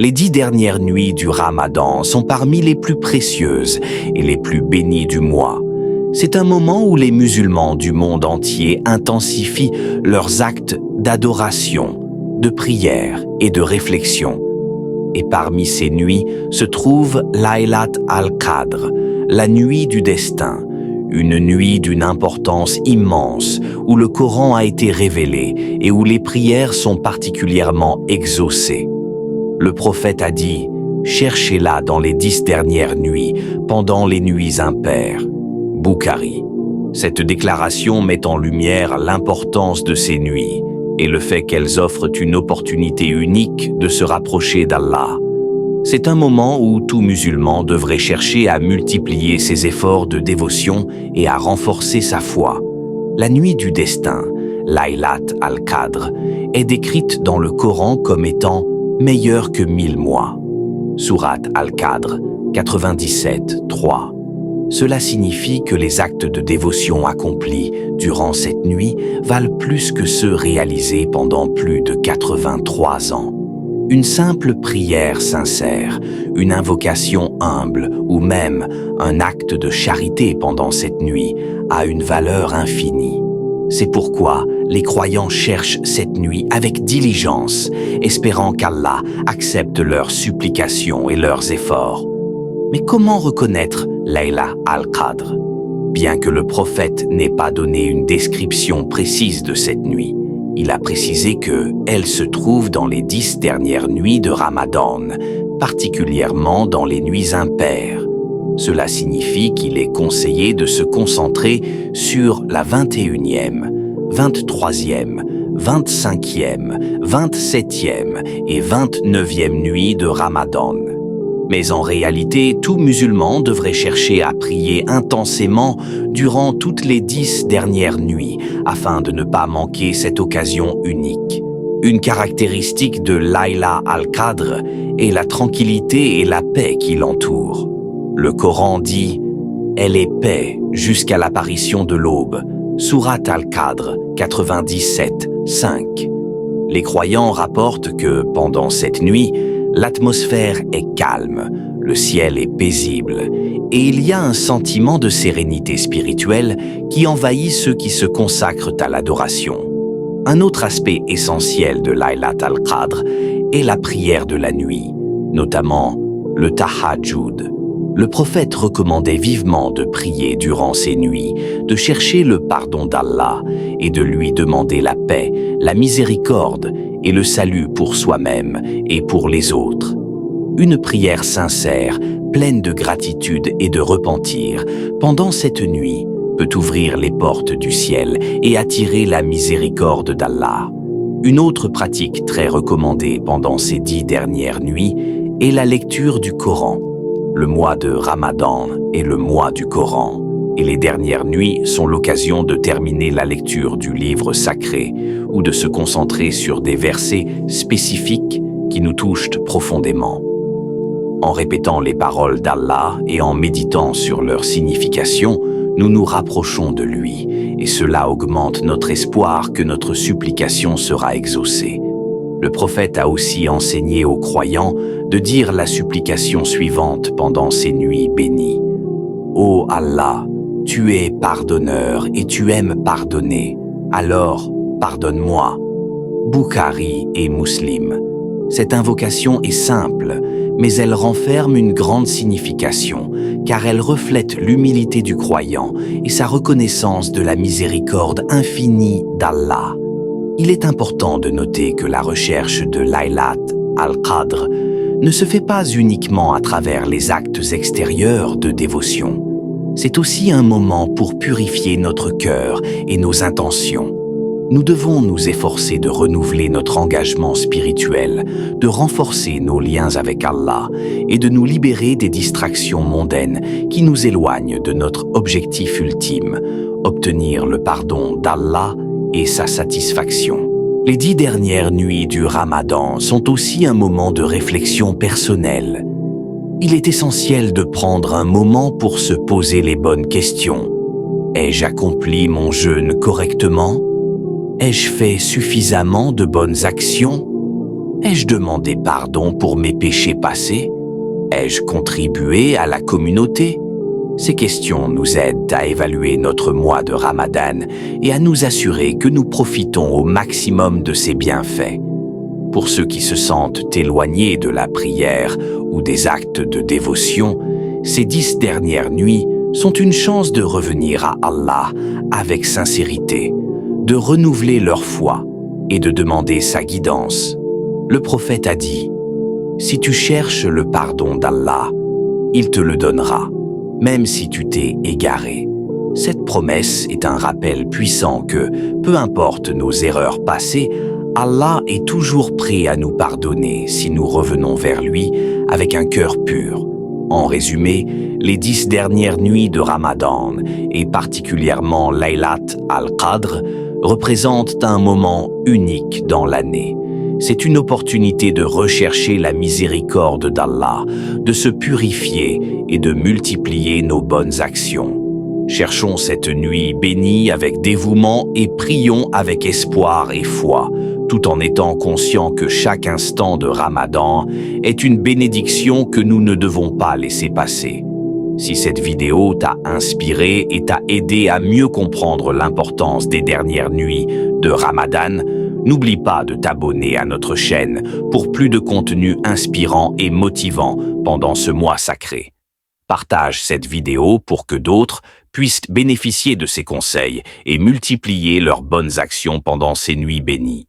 Les 10 dernières nuits du Ramadan sont parmi les plus précieuses et les plus bénies du mois. C'est un moment où les musulmans du monde entier intensifient leurs actes d'adoration, de prière et de réflexion. Et parmi ces nuits se trouve Laylat al-Qadr, la nuit du destin, une nuit d'une importance immense où le Coran a été révélé et où les prières sont particulièrement exaucées. Le prophète a dit « Cherchez-la dans les 10 dernières nuits, pendant les nuits impaires ». Bukhari. Cette déclaration met en lumière l'importance de ces nuits et le fait qu'elles offrent une opportunité unique de se rapprocher d'Allah. C'est un moment où tout musulman devrait chercher à multiplier ses efforts de dévotion et à renforcer sa foi. La nuit du destin, Laylat al-Qadr, est décrite dans le Coran comme étant meilleure que 1000 mois. Sourate al-Qadr 97, 3. Cela signifie que les actes de dévotion accomplis durant cette nuit valent plus que ceux réalisés pendant plus de 83 ans. Une simple prière sincère, une invocation humble ou même un acte de charité pendant cette nuit a une valeur infinie. C'est pourquoi les croyants cherchent cette nuit avec diligence, espérant qu'Allah accepte leurs supplications et leurs efforts. Mais comment reconnaître Layla al-Qadr? Bien que le prophète n'ait pas donné une description précise de cette nuit, il a précisé qu'elle se trouve dans les 10 dernières nuits de Ramadan, particulièrement dans les nuits impaires. Cela signifie qu'il est conseillé de se concentrer sur la 21e, 23e, 25e, 27e et 29e nuit de Ramadan. Mais en réalité, tout musulman devrait chercher à prier intensément durant toutes les 10 dernières nuits afin de ne pas manquer cette occasion unique. Une caractéristique de Layla al-Qadr est la tranquillité et la paix qui l'entourent. Le Coran dit « Elle est paix jusqu'à l'apparition de l'aube » Sourate al-Qadr 97, 5. Les croyants rapportent que pendant cette nuit, l'atmosphère est calme, le ciel est paisible et il y a un sentiment de sérénité spirituelle qui envahit ceux qui se consacrent à l'adoration. Un autre aspect essentiel de Laylat al-Qadr est la prière de la nuit, notamment le tahajjud. Le prophète recommandait vivement de prier durant ces nuits, de chercher le pardon d'Allah et de lui demander la paix, la miséricorde et le salut pour soi-même et pour les autres. Une prière sincère, pleine de gratitude et de repentir, pendant cette nuit, peut ouvrir les portes du ciel et attirer la miséricorde d'Allah. Une autre pratique très recommandée pendant ces 10 dernières nuits est la lecture du Coran. Le mois de Ramadan est le mois du Coran, et les dernières nuits sont l'occasion de terminer la lecture du livre sacré ou de se concentrer sur des versets spécifiques qui nous touchent profondément. En répétant les paroles d'Allah et en méditant sur leur signification, nous nous rapprochons de lui, et cela augmente notre espoir que notre supplication sera exaucée. Le prophète a aussi enseigné aux croyants de dire la supplication suivante pendant ces nuits bénies. « Ô Allah, tu es pardonneur et tu aimes pardonner, alors pardonne-moi. » Bukhari et Muslim. Cette invocation est simple, mais elle renferme une grande signification, car elle reflète l'humilité du croyant et sa reconnaissance de la miséricorde infinie d'Allah. Il est important de noter que la recherche de Laylat al-Qadr ne se fait pas uniquement à travers les actes extérieurs de dévotion. C'est aussi un moment pour purifier notre cœur et nos intentions. Nous devons nous efforcer de renouveler notre engagement spirituel, de renforcer nos liens avec Allah et de nous libérer des distractions mondaines qui nous éloignent de notre objectif ultime, obtenir le pardon d'Allah et sa satisfaction. Les 10 dernières nuits du Ramadan sont aussi un moment de réflexion personnelle. Il est essentiel de prendre un moment pour se poser les bonnes questions. Ai-je accompli mon jeûne correctement? Ai-je fait suffisamment de bonnes actions? Ai-je demandé pardon pour mes péchés passés? Ai-je contribué à la communauté? Ces questions nous aident à évaluer notre mois de Ramadan et à nous assurer que nous profitons au maximum de ses bienfaits. Pour ceux qui se sentent éloignés de la prière ou des actes de dévotion, ces 10 dernières nuits sont une chance de revenir à Allah avec sincérité, de renouveler leur foi et de demander sa guidance. Le prophète a dit « Si tu cherches le pardon d'Allah, il te le donnera, même si tu t'es égaré. » Cette promesse est un rappel puissant que, peu importe nos erreurs passées, Allah est toujours prêt à nous pardonner si nous revenons vers lui avec un cœur pur. En résumé, les 10 dernières nuits de Ramadan, et particulièrement Laylat al-Qadr, représentent un moment unique dans l'année. C'est une opportunité de rechercher la miséricorde d'Allah, de se purifier et de multiplier nos bonnes actions. Cherchons cette nuit bénie avec dévouement et prions avec espoir et foi, tout en étant conscients que chaque instant de Ramadan est une bénédiction que nous ne devons pas laisser passer. Si cette vidéo t'a inspiré et t'a aidé à mieux comprendre l'importance des dernières nuits de Ramadan, n'oublie pas de t'abonner à notre chaîne pour plus de contenu inspirant et motivant pendant ce mois sacré. Partage cette vidéo pour que d'autres puissent bénéficier de ces conseils et multiplier leurs bonnes actions pendant ces nuits bénies.